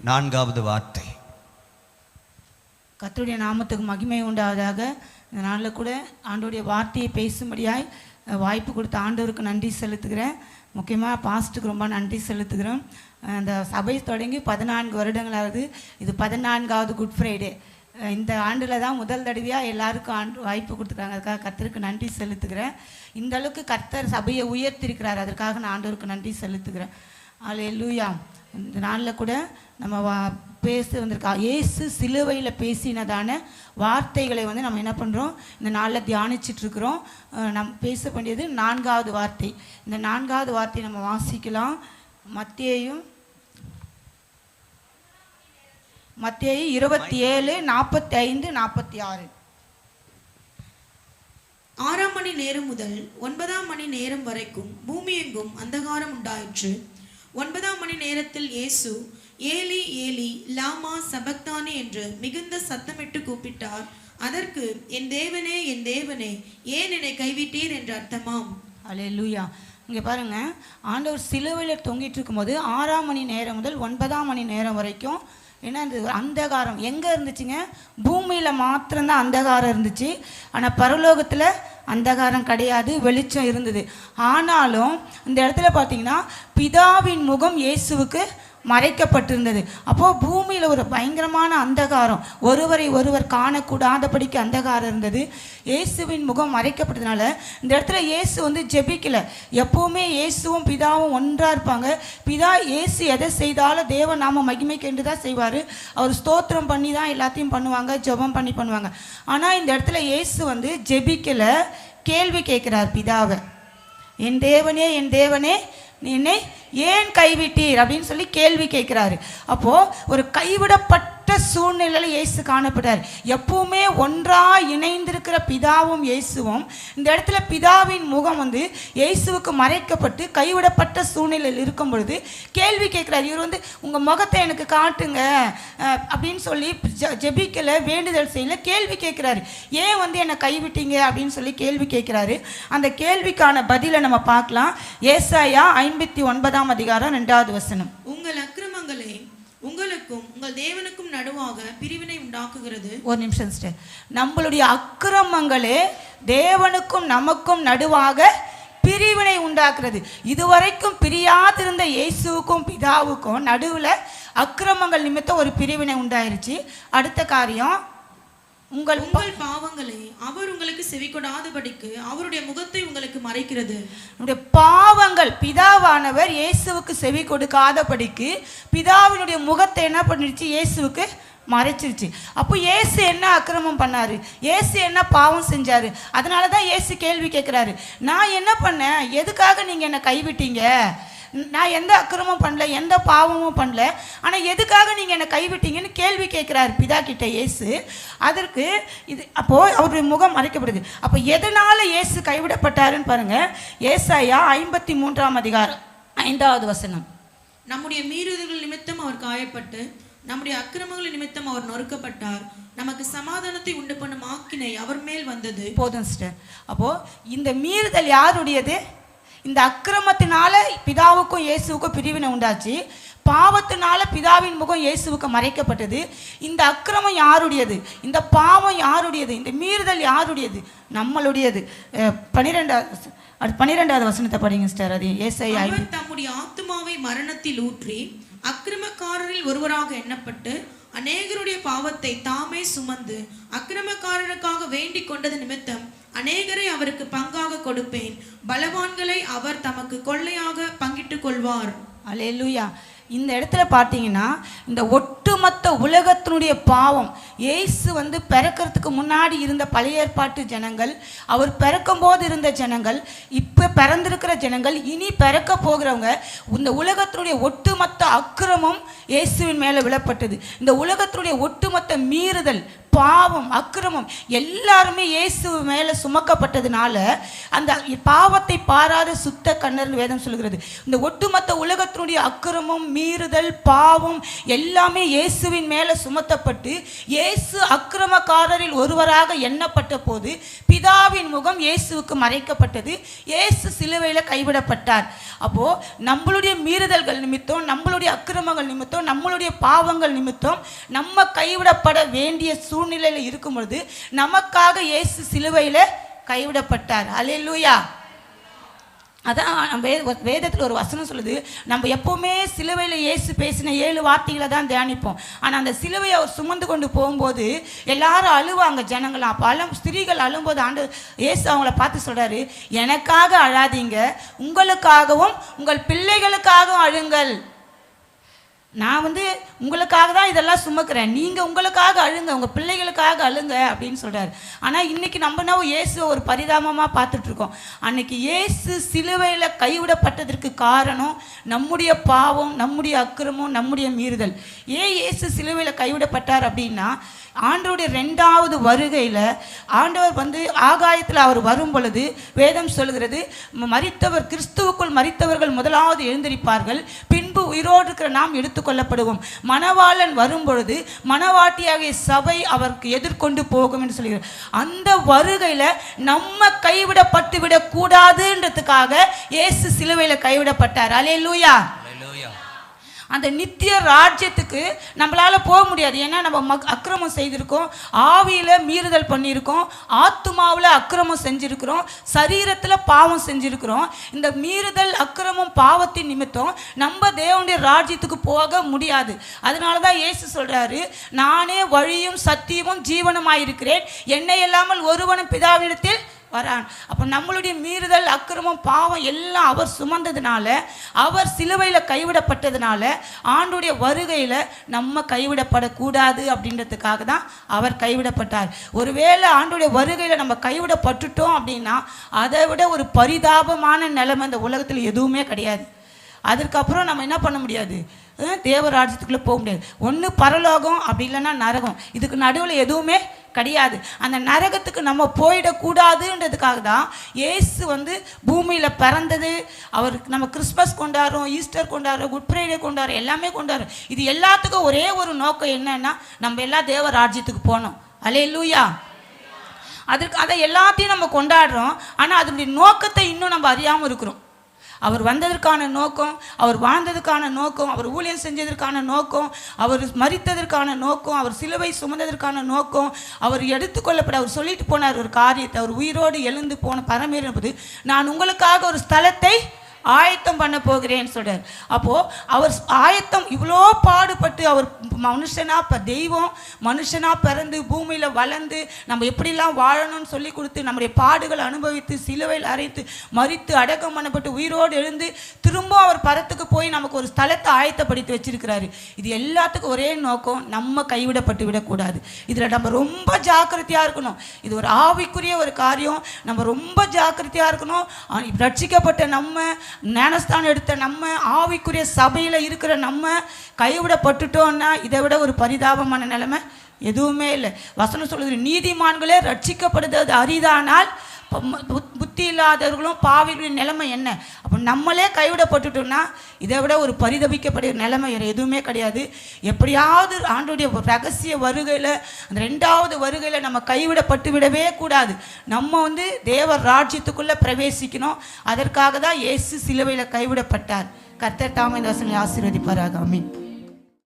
நான்காவது வார்த்தை. கர்த்தருடைய நாமத்துக்கு மகிமை உண்டாவதாக. இந்த நாளில் கூட ஆண்டவருடைய வார்த்தையை பேசும்படியாய் வாய்ப்பு கொடுத்த ஆண்டவருக்கு நன்றி செலுத்துகிறேன். முக்கியமாக பாஸ்ட்டுக்கு ரொம்ப நன்றி செலுத்துகிறோம். அந்த சபை தொடங்கி 14 வருடங்களாவது. இது 14வது குட் ஃப்ரைடே. இந்த ஆண்டில் தான் முதல் தடவையாக எல்லாருக்கும் வாய்ப்பு கொடுத்துருக்காங்க. அதுக்காக கர்த்தருக்கு நன்றி செலுத்துகிறேன். இந்த அளவுக்கு கர்த்தர் சபையை உயர்த்திருக்கிறார். அதற்காக நான் ஆண்டவருக்கு நன்றி செலுத்துகிறேன். அல்லேலூயா. இந்த நாளில் கூட நம்ம பேச வந்திருக்கா இயேசு சிலுவையில் பேசினதான வார்த்தைகளை நம்ம என்ன பண்ணுறோம், இந்த நாளில் தியானிச்சிட்ருக்குறோம். நம்ம பேச வேண்டியது 4வது வார்த்தை. இந்த 4வது வார்த்தையை நம்ம வாசிக்கலாம். மத்தேயு 27:45-46. 6 மணி நேரம் முதல் 9 மணி நேரம் வரைக்கும் பூமி எங்கும் அந்தகாரம் உண்டாயிற்று. 9 மணி நேரத்தில் இயேசு ஏலி ஏலி லாமா சபக்தானி என்று மிகுந்த சத்தமிட்டு கூப்பிட்டார். அதற்கு என் தேவனே ஏன் என்னை கைவிட்டீர் என்று அர்த்தமாம். அல்லேலூயா. இங்கே பாருங்க, ஆண்டவர் சிலுவையில் தொங்கிட்டு இருக்கும்போது 6 மணி நேரம் முதல் 9 மணி நேரம் வரைக்கும் என்ன இருந்தது? அந்தகாரம். எங்கே இருந்துச்சுங்க? பூமியில் மாத்திரம்தான் அந்தகாரம் இருந்துச்சு. ஆனால் பரலோகத்தில் அந்தகாரம் கிடையாது, வெளிச்சம் இருந்தது. ஆனாலும் இந்த இடத்துல பார்த்தீங்கன்னா பிதாவின் முகம் இயேசுவுக்கு மறைக்கப்பட்டிருந்தது. அப்போது பூமியில் ஒரு பயங்கரமான அந்தகாரம், ஒருவரை ஒருவர் காணக்கூடாதபடிக்கு அந்தகாரம் இருந்தது. இயேசுவின் முகம் மறைக்கப்பட்டதுனால இந்த இடத்துல இயேசு ஜெபிக்கலை. எப்போவுமே இயேசுவும் பிதாவும் ஒன்றாக இருப்பாங்க. பிதா இயேசு எதை செய்தாலும் தேவ நாம மகிமைக்கு என்று தான் செய்வார். அவர் ஸ்தோத்திரம் பண்ணி தான் எல்லாத்தையும் பண்ணுவாங்க, ஜெபம் பண்ணி பண்ணுவாங்க. ஆனால் இந்த இடத்துல இயேசு ஜெபிக்கலை, கேள்வி கேட்குறார் பிதாவை. என் தேவனே என்னை ஏன் கைவிட்டீர் அப்படின்னு சொல்லி கேள்வி கேட்குறாரு. அப்போது ஒரு கைவிடப்பட்ட சூழ்நிலையில் இயேசு காணப்படுறார். எப்பவுமே ஒன்றாக இணைந்திருக்கிற பிதாவும் இயேசுவும் இந்த இடத்துல பிதாவின் முகம் இயேசுவுக்கு மறைக்கப்பட்டு கைவிடப்பட்ட சூழ்நிலையில் இருக்கும் பொழுது கேள்வி கேட்குறாரு. இவர் உங்கள் முகத்தை எனக்கு காட்டுங்க அப்படின்னு சொல்லி ஜெபிக்கலை, வேண்டுதல் செய்யலை, கேள்வி கேட்குறாரு. ஏன் என்னை கைவிட்டீங்க அப்படின்னு சொல்லி கேள்வி கேட்குறாரு. அந்த கேள்விக்கான பதிலை நம்ம பார்க்கலாம். ஏசாயா 59:2 வசனம். உங்கள் அக்கிரமங்களே உங்களுக்கும் உங்கள் தேவனுக்கும் நடுவாக பிரிவினை உண்டாக்குகிறது. ஒரு நிமிஷம் சிஸ்டர். நம்மளுடைய அக்கிரமங்களே தேவனுக்கும் நமக்கும் நடுவாக பிரிவினை உண்டாக்குறது. இதுவரைக்கும் பிரியாதிருந்த இயேசுவுக்கும் பிதாவுக்கும் நடுவில் அக்கிரமங்கள் நிமித்தம் ஒரு பிரிவினை உண்டாயிருச்சு. அடுத்த காரியம், உங்கள் பாவங்களை அவர் உங்களுக்கு செவிகொடாதபடிக்கு அவருடைய முகத்தை உங்களுக்கு மறைக்கிறது. நம்முடைய பாவங்கள், பிதாவானவர் இயேசுவுக்கு செவி கொடுக்காதபடிக்கு பிதாவினுடைய முகத்தை என்ன பண்ணிருச்சு? இயேசுவுக்கு மறைச்சிருச்சு. அப்போ இயேசு என்ன அக்கிரமம் பண்ணாரு? இயேசு என்ன பாவம் செஞ்சாரு? அதனால தான் இயேசு கேள்வி கேட்குறாரு. நான் என்ன பண்ணேன்? எதுக்காக நீங்கள் என்னை கைவிட்டீங்க? நான் எந்த அக்கிரமும் பண்ணல, எந்த பாவமும் பண்ணல, ஆனால் எதுக்காக நீங்கள் என்னை கைவிட்டீங்கன்னு கேள்வி கேட்குறாரு பிதா கிட்ட இயேசு. அதற்கு அப்போது அவருடைய முகம் மறைக்கப்படுது. அப்போ எதனால் இயேசு கைவிடப்பட்டாருன்னு பாருங்கள். ஏசாயா 53:5 வசனம். நம்முடைய மீறுதல்கள் நிமித்தம் அவர் காயப்பட்டு நம்முடைய அக்கிரமங்கள் நிமித்தம் அவர் நொறுக்கப்பட்டார். நமக்கு சமாதானத்தை உண்டு பண்ணும் ஆக்கினை அவர் மேல் வந்தது. போதும் சிஸ்டர். அப்போது இந்த மீறுதல் யாருடையது? இந்த அக்கிரமத்தினால பிதாவுக்கும் இயேசுவுக்கும் பிரிவினை உண்டாச்சு. பாவத்தினால பிதாவின் முகம் இயேசுவுக்கு மறைக்கப்பட்டது. இந்த அக்கிரமம் யாருடையது? இந்த பாவம் யாருடையது? இந்த மீறுதல் யாருடையது? நம்மளுடையது. 12வது வசனத்தை படிங்க சிஸ்டர். அது ஏசாயா. அவர் தம்முடைய ஆத்துமாவை மரணத்தில் ஊற்றி அக்கிரமக்காரரில் ஒருவராக எண்ணப்பட்டு அநேகருடைய பாவத்தை தாமே சுமந்து அக்கிரமக்காரனுக்காக வேண்டிக் கொண்டது நிமித்தம் அநேகரை அவருக்கு பங்காக கொடுப்பேன். பலவான்களை அவர் தமக்கு கொள்ளையாக பங்கிட்டுக் கொள்வார். அல்லேலூயா. இந்த இடத்துல பார்த்தீங்கன்னா இந்த ஒட்டுமொத்த உலகத்தினுடைய பாவம், இயேசு பிறக்கிறதுக்கு முன்னாடி இருந்த பழைய ஏற்பாட்டு ஜனங்கள், அவர் பிறக்கும் போது இருந்த ஜனங்கள், இப்போ பிறந்திருக்கிற ஜனங்கள், இனி பிறக்க போகிறவங்க, இந்த உலகத்தினுடைய ஒட்டுமொத்த அக்கிரமம் இயேசுவின் மேலே விழப்பட்டது. இந்த உலகத்தினுடைய ஒட்டுமொத்த மீறுதல், பாவம் அக்கிரமம் எல்லாருமே இயேசு மேலே சுமக்கப்பட்டதுனால அந்த பாவத்தை பாராத சுத்த கண்ணர்னு வேதம் சொல்கிறது. இந்த ஒட்டுமொத்த உலகத்தினுடைய அக்கிரமம் மீறுதல் பாவம் எல்லாமே இயேசுவின் மேலே சுமத்தப்பட்டு இயேசு அக்கிரமக்காரரில் ஒருவராக எண்ணப்பட்ட போது பிதாவின் முகம் இயேசுவுக்கு மறைக்கப்பட்டது. இயேசு சிலுவையில் கைவிடப்பட்டார். அப்போது நம்மளுடைய மீறுதல்கள் நிமித்தம், நம்மளுடைய அக்கிரமங்கள் நிமித்தம், நம்மளுடைய பாவங்கள் நிமித்தம் நம்ம கைவிடப்பட வேண்டிய சூழ்நிலையில் இருக்கும் பொழுது நமக்காக இயேசு சிலுவையில் கைவிடப்பட்டார். அல்லேலூயா. அதான் வேதத்தில் ஒரு வசனம் சொல்லுது, நம்ம எப்போவுமே சிலுவையில் இயேசு பேசின 7 வார்த்தைகளை தான் தியானிப்போம். ஆனால் அந்த சிலுவையை அவர் சுமந்து கொண்டு போகும்போது எல்லாரும் அழுவாங்க, ஜனங்களாம். அப்போ ஸ்திரீகள் அழும்போது இயேசு அவங்கள பார்த்து சொல்கிறாரு, எனக்காக அழாதீங்க, உங்களுக்காகவும் உங்கள் பிள்ளைகளுக்காகவும் அழுங்கள். நான் உங்களுக்காக தான் இதெல்லாம் சுமக்கிறேன், நீங்கள் உங்களுக்காக அழுங்க, உங்கள் பிள்ளைகளுக்காக அழுங்க அப்படின்னு சொல்கிறார். ஆனால் இன்றைக்கி நம்ம இயேசுவை ஒரு பரிதாபமாக பார்த்துட்ருக்கோம். அன்னைக்கு இயேசு சிலுவையில் கைவிடப்பட்டதற்கு காரணம் நம்முடைய பாவம், நம்முடைய அக்கிரமம், நம்முடைய மீறுதல். ஏன் இயேசு சிலுவையில் கைவிடப்பட்டார் அப்படின்னா, ஆண்டவருடைய 2வது வருகையில் ஆண்டவர் ஆகாயத்தில் அவர் வரும் பொழுது வேதம் சொல்கிறது, மரித்தவர் கிறிஸ்துவுக்குள் மரித்தவர்கள் முதலாவது எழுந்திருப்பார்கள், பின்பு உயிரோடு இருக்கிற நாம் எடுத்துக்கொள்ளப்படுவோம். மணவாளன் வரும் பொழுது மணவாட்டியாகிய சபை அவருக்கு எதிர்கொண்டு போகும் என்று சொல்கிறார். அந்த வருகையில் நம்ம கைவிடப்பட்டு விடக்கூடாதுன்றதுக்காக இயேசு சிலுவையில் கைவிடப்பட்டார். அல்லேலூயா. அந்த நித்திய ராஜ்யத்துக்கு நம்மளால் போக முடியாது. ஏன்னா நம்ம அக்கிரமம் செய்திருக்கோம், ஆவியில் மீறுதல் பண்ணியிருக்கோம், ஆத்துமாவில் அக்கிரமம் செஞ்சுருக்கிறோம், சரீரத்தில் பாவம் செஞ்சுருக்கிறோம். இந்த மீறுதல் அக்கிரமம் பாவத்தின் நிமித்தம் நம்ம தேவனுடைய ராஜ்யத்துக்கு போக முடியாது. அதனால தான் இயேசு சொல்கிறாரு, நானே வழியும் சத்தியமும் ஜீவனுமாயிருக்கிறேன், என்னை இல்லாமல் ஒருவனும் பிதாவிடத்தில் வரான். அப்போ நம்மளுடைய மீறுதல் அக்கிரமம் பாவம் எல்லாம் அவர் சுமந்ததுனால, அவர் சிலுவையில் கைவிடப்பட்டதுனால ஆண்டுடைய வருகையில் நம்ம கைவிடப்படக்கூடாது அப்படின்றதுக்காக தான் அவர் கைவிடப்பட்டார். ஒருவேளை ஆண்டுடைய வருகையில் நம்ம கைவிடப்பட்டுட்டோம் அப்படின்னா அதை விட ஒரு பரிதாபமான நிலைமை இந்த உலகத்தில் எதுவுமே கிடையாது. அதுக்கப்புறம் நம்ம என்ன பண்ண முடியாது, தேவராஜ்யத்துக்குள்ளே போக முடியாது. ஒன்று பரலோகம், அப்படி இல்லைன்னா நரகம். இதுக்கு நடுவில் எதுவுமே கிடையாது. அந்த நரகத்துக்கு நம்ம போயிடக்கூடாதுன்றதுக்காக தான் இயேசு பூமியில் பிறந்தது. அவருக்கு நம்ம கிறிஸ்மஸ் கொண்டாடுறோம், ஈஸ்டர் கொண்டாடுறோம், குட் ஃப்ரைடே கொண்டாடுறோம், எல்லாமே கொண்டாடுறோம். இது எல்லாத்துக்கும் ஒரே ஒரு நோக்கம் என்னன்னா, நம்ம எல்லாம் தேவராஜ்யத்துக்கு போகணும். அல்லேலூயா. அதை எல்லாத்தையும் நம்ம கொண்டாடுறோம். ஆனால் அதனுடைய நோக்கத்தை இன்னும் நம்ம அறியாமல் இருக்கிறோம். அவர் வந்ததற்கான நோக்கம், அவர் வாழ்ந்ததுக்கான நோக்கம், அவர் ஊழியம் செஞ்சதற்கான நோக்கம், அவர் மரித்ததற்கான நோக்கம், அவர் சிலுவை சுமந்ததற்கான நோக்கம், அவர் எடுத்துக்கொள்ளப்பட அவர் சொல்லிட்டு போனார் ஒரு காரியத்தை. அவர் உயிரோடு எழுந்து போன பரமேறும்போது, நான் உங்களுக்காக ஒரு ஸ்தலத்தை ஆயத்தம் பண்ண போகிறேன்னு சொல்கிறார். அப்போது அவர் ஆயத்தம் இவ்வளோ பாடுபட்டு அவர் மனுஷனாக தெய்வம் மனுஷனாக பிறந்து பூமியில் வளர்ந்து நம்ம எப்படிலாம் வாழணும்னு சொல்லி கொடுத்து நம்முடைய பாடுகளை அனுபவித்து சிலுவையில் அரைத்து மரித்து அடக்கம் பண்ணப்பட்டு உயிரோடு எழுந்து திரும்ப அவர் பரத்துக்கு போய் நமக்கு ஒரு ஸ்தலத்தை ஆயத்தப்படுத்தி வச்சிருக்கிறாரு. இது எல்லாத்துக்கும் ஒரே நோக்கம், நம்ம கைவிடப்பட்டு விடக்கூடாது. இதில் நம்ம ரொம்ப ஜாக்கிரதையாக இருக்கணும். இது ஒரு ஆவிக்குரிய ஒரு காரியம், நம்ம ரொம்ப ஜாக்கிரதையாக இருக்கணும். ரட்சிக்கப்பட்ட நம்ம, ஞானஸ்தானம் எடுத்த நம்ம, ஆவிக்குரிய சபையில் இருக்கிற நம்ம கைவிடப்பட்டுட்டோன்னா இதை விட ஒரு பரிதாபமான நிலைமை எதுவுமே இல்லை. வசனம் சொல்லுது, நீதிமான்களே ரட்சிக்கப்படுவது அரிதானால் புத்தி இல்லாதவர்களும் பாவிகளின் நிலைமை என்ன? அப்போ நம்மளே கைவிடப்பட்டுட்டோம்னா இதை விட ஒரு பரிதபிக்கப்படுகிற நிலைமை எதுவுமே கிடையாது. எப்படியாவது ஆண்டுடைய ரகசிய வருகையில், அந்த 2வது வருகையில் நம்ம கைவிடப்பட்டு விடவே கூடாது. நம்ம தேவ ராஜ்யத்துக்குள்ளே பிரவேசிக்கணும். அதற்காக தான் இயேசு சிலுவையில் கைவிடப்பட்டார். கர்த்தர் தாமே இந்த வசனங்களை ஆசீர்வதிப்பாராக. ஆமென்.